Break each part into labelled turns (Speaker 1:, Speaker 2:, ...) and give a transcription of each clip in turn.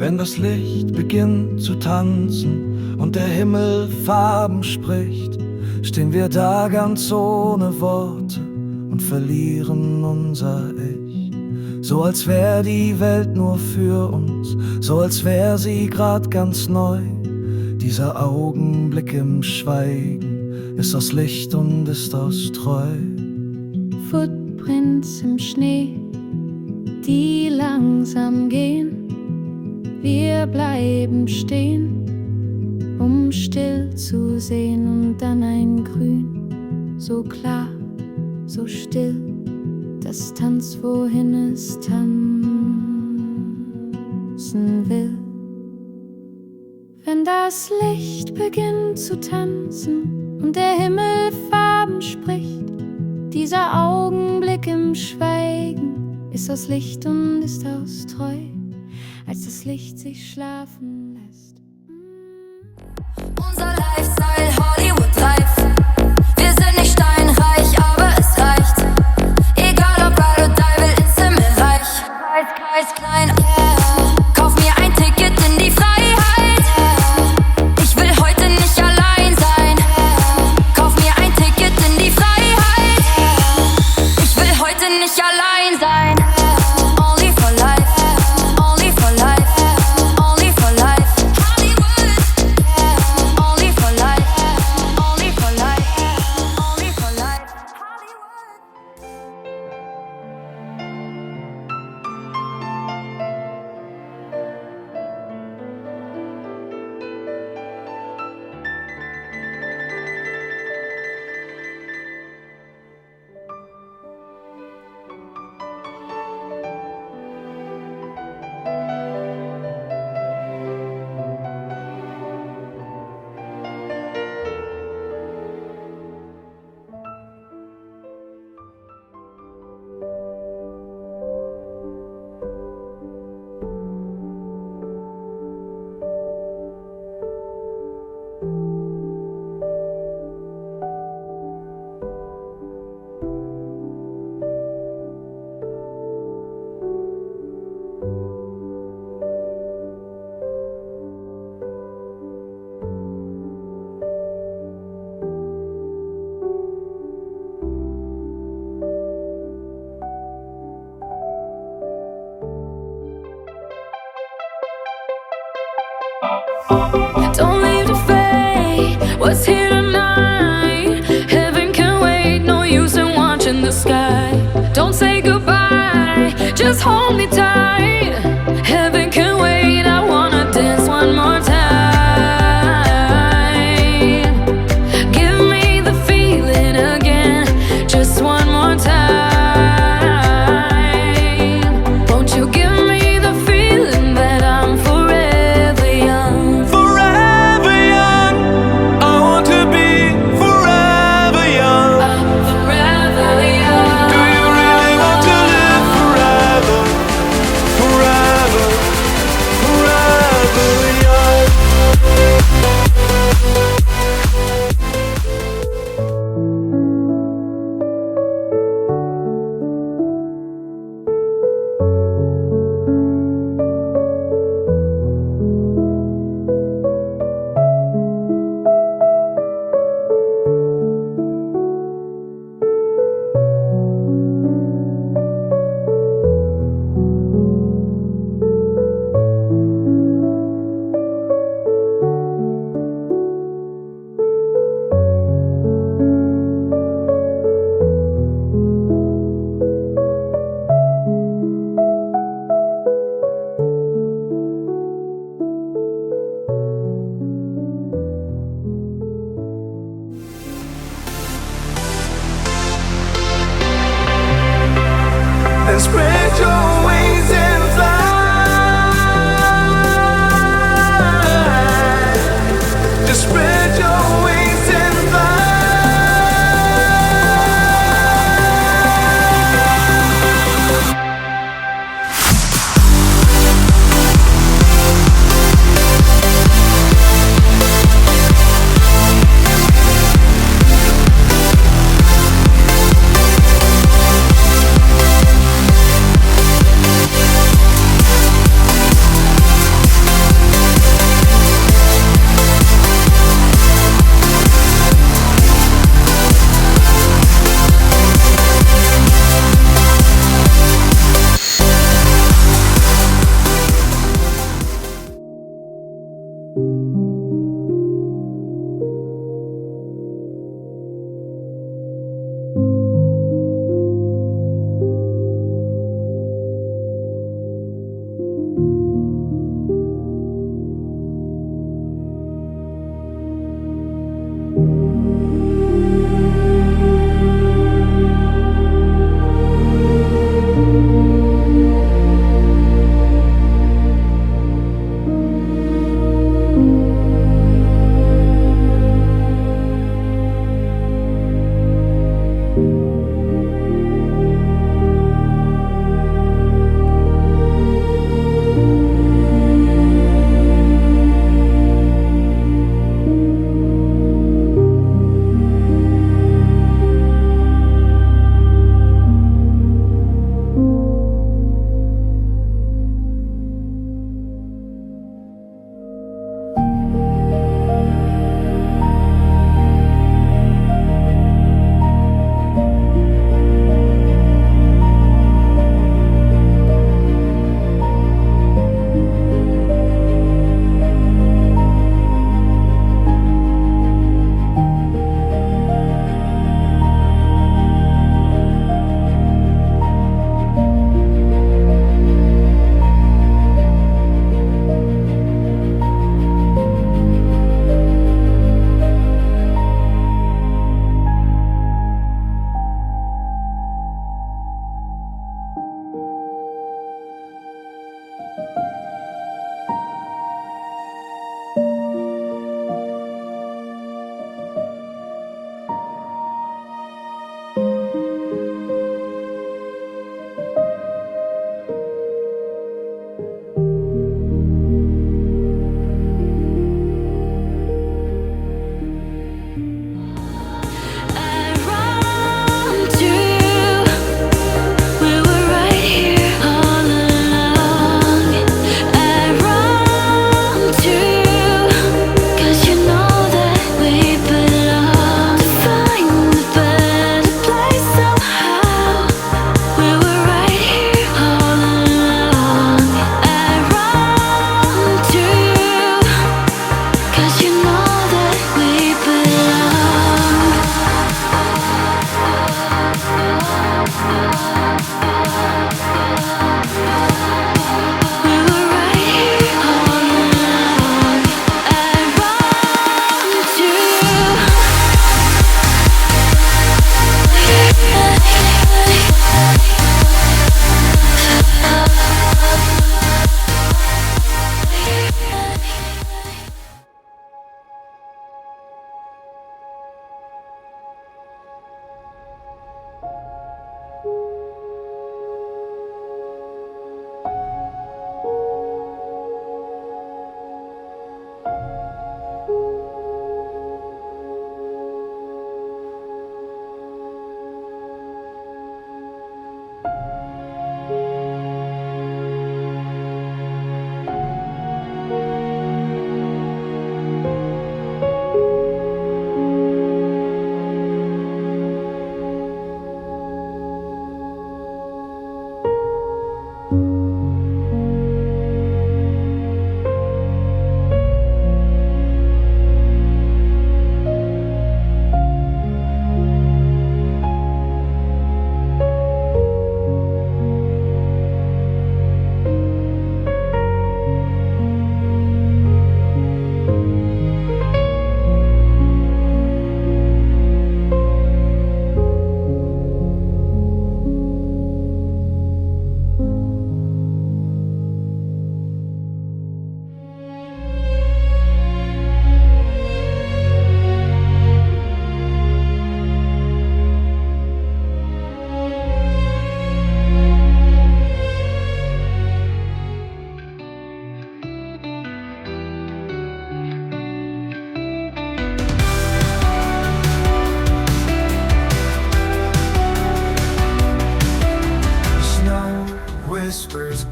Speaker 1: Wenn das Licht beginnt zu tanzen und der Himmel Farben spricht, stehen wir da ganz ohne Worte und verlieren unser Ich. So als wär die Welt nur für uns, so als wär sie grad ganz neu. Dieser Augenblick im Schweigen ist aus Licht und ist aus Treu.
Speaker 2: Footprints im Schnee, die langsam gehen. Wir bleiben stehen, um still zu sehen, und dann ein Grün, so klar, so still, das tanzt, wohin es tanzen will. Wenn das Licht beginnt zu tanzen und der Himmel Farben spricht, dieser Augenblick im Schweigen ist aus Licht und ist aus Treu, als das Licht sich schlafen lässt.
Speaker 3: Unser Lifestyle Hollywood-reif. Wir sind nicht steinreich, aber es reicht. Egal ob Ride or Die, will ins Himmelreich. Preis klein, yeah. Kauf mir ein Ticket in die Freiheit, yeah. Ich will heute nicht allein sein, yeah. Kauf mir ein Ticket in die Freiheit, yeah. Ich will heute nicht allein sein, yeah. Only for life, yeah. Only for life, yeah. Only for life. Hollywood, yeah. Only for life, yeah. Only for life, yeah. Only for life. Hollywood.
Speaker 2: Don't leave the fate, what's here tonight? Heaven can wait, no use in watching the sky. Don't say goodbye, just hold me tight. Heaven can wait, I wanna dance one more time. Give me the feeling again, just one more time. Won't you give me the feeling that I'm forever young?
Speaker 4: Forever young, I want to be forever young.
Speaker 2: I'm forever young.
Speaker 4: Do you really want to live forever? Forever, forever young. Then spread your wings and fly. Just spread your wings and fly.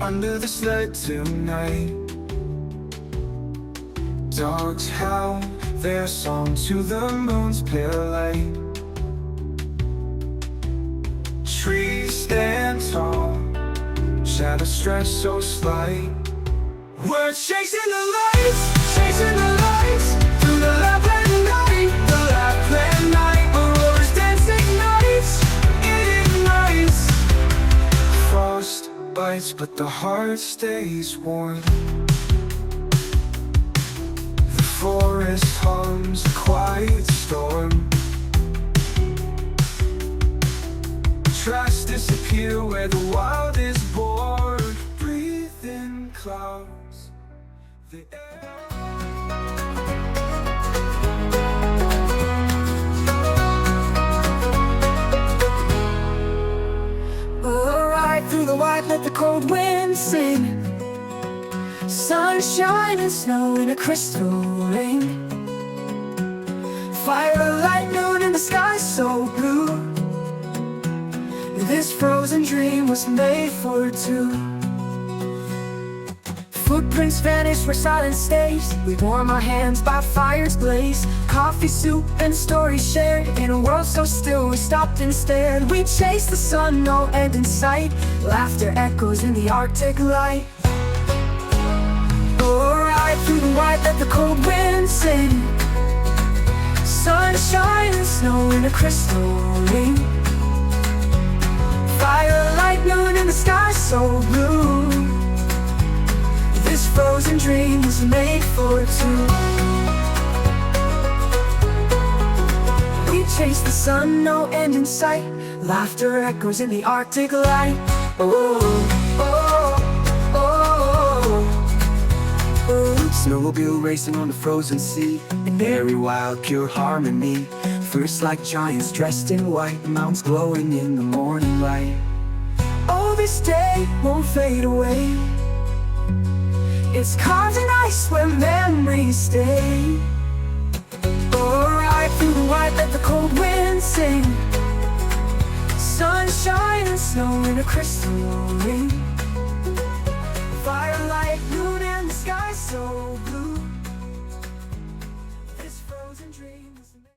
Speaker 1: under the sled tonight. Dogs howl their song to the moon's pale light. Trees stand tall, shadows stretch so slight. We're chasing the lights through the Lapland night. The Lapland night, Aurora's dancing nights. It ignites. Frost bites, but the heart stays warm. The forest hums a quiet storm. Tracks disappear where the wild is born. Breathe in clouds, the air.
Speaker 5: We'll ride through the white, let the cold wind sing. Sunshine and snow in a crystal ring. Firelight, noon in the sky so blue. This frozen dream was made for two. Footprints vanish where silence stays. We warm our hands by fire's blaze. Coffee, soup, and stories shared. In a world so still, we stopped and stared. We chased the sun, no end in sight. Laughter echoes in the Arctic light. Oh, ride through the white, let the cold wind sing. Sunshine and snow in a crystal ring. Firelight, noon in the sky so blue. This frozen dream was made for two. We chase the sun, no end in sight. Laughter echoes in the Arctic light. Oh, oh, oh, oh. Snowmobile racing on the frozen sea. In airy, wild, pure harmony. First like giants dressed in white. The mountains glowing in the morning light. Oh, this day won't fade away. It's carved in ice where memories stay. Oh, ride through the white, let the cold wind sing. Sunshine and snow in a crystal ring. Firelight, noon and the sky so